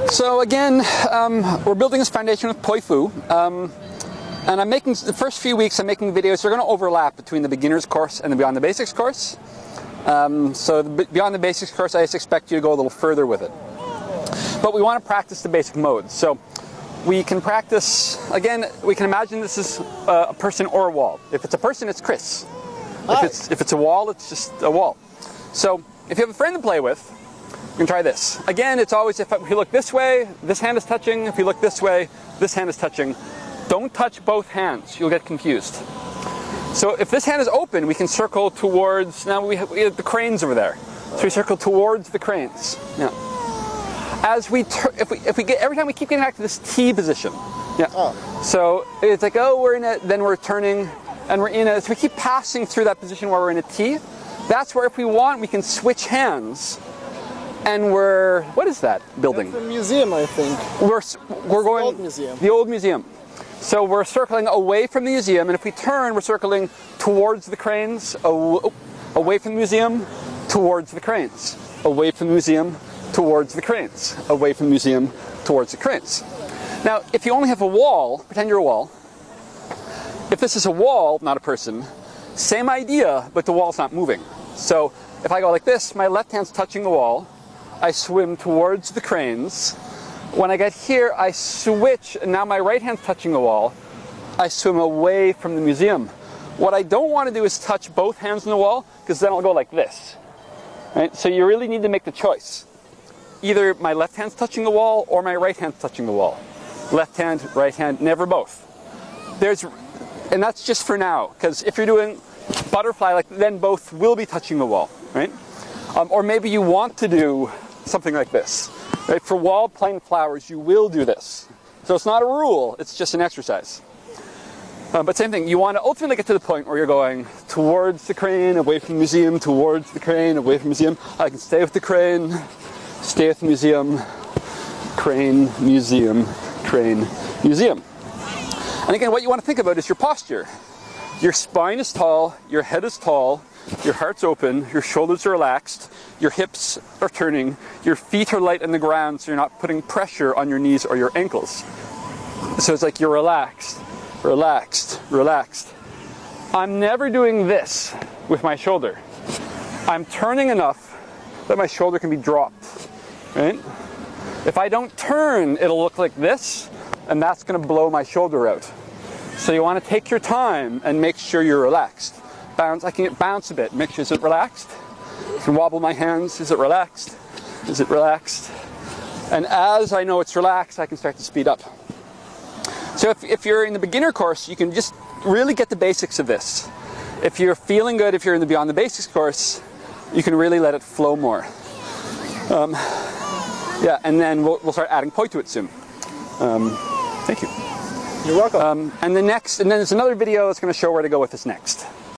So again, we're building this foundation with Playpoi, and I'm making, the first few weeks I'm making videos that are going to overlap between the beginner's course and the Beyond the Basics course. So the Beyond the Basics course, I just expect you to go a little further with it. But we want to practice the basic modes. So we can practice, again, we can imagine this is a person or a wall. If it's a person, it's Chris. If it's a wall, it's just a wall. So if you have a friend to play with, you can try this. Again, it's always, if you look this way, this hand is touching. If you look this way, this hand is touching. Don't touch both hands. You'll get confused. So if this hand is open, we can circle towards, now we have the cranes over there. So we circle towards the cranes. Yeah. As we, if we get, every time we keep getting back to this T position. Yeah. Oh. So it's like, oh, we're in it, then we're turning, and we're in it. So we keep passing through that position where we're in a T. That's where, if we want, we can switch hands. And we're, what is that building? That's a museum, I think. We're going, the old museum. The old museum. So we're circling away from the museum, and if we turn, we're circling towards the cranes, away from the museum, towards the cranes, away from the museum, towards the cranes, away from the museum, towards the cranes. Now, if you only have a wall, pretend you're a wall. If this is a wall, not a person, same idea, but the wall's not moving. So if I go like this, my left hand's touching the wall, I swim towards the cranes. When I get here, I switch, and now my right hand's touching the wall. I swim away from the museum. What I don't want to do is touch both hands on the wall, because then I'll go like this. Right? So you really need to make the choice. Either my left hand's touching the wall, or my right hand's touching the wall. Left hand, right hand, never both. And that's just for now, because if you're doing butterfly, like, then both will be touching the wall, right? Or maybe you want to do something like this. Right? For wall plain flowers, you will do this. So it's not a rule, it's just an exercise. But same thing, you want to ultimately get to the point where you're going towards the crane, away from the museum, towards the crane, away from the museum. I can stay with the crane, stay with the museum, crane, museum, crane, museum. And again, what you want to think about is your posture. Your spine is tall, your head is tall, your heart's open, your shoulders are relaxed, your hips are turning, your feet are light on the ground so you're not putting pressure on your knees or your ankles. So it's like you're relaxed, relaxed, relaxed. I'm never doing this with my shoulder. I'm turning enough that my shoulder can be dropped, right? If I don't turn, it'll look like this, and that's going to blow my shoulder out. So you want to take your time and make sure you're relaxed. Bounce, I can bounce a bit. Make sure, is it relaxed? I can wobble my hands. Is it relaxed? Is it relaxed? And as I know it's relaxed, I can start to speed up. So if you're in the beginner course, you can just really get the basics of this. If you're feeling good, if you're in the Beyond the Basics course, you can really let it flow more. Yeah, and then we'll start adding poi to it soon. Thank you. You're welcome. And then there's another video that's going to show where to go with this next.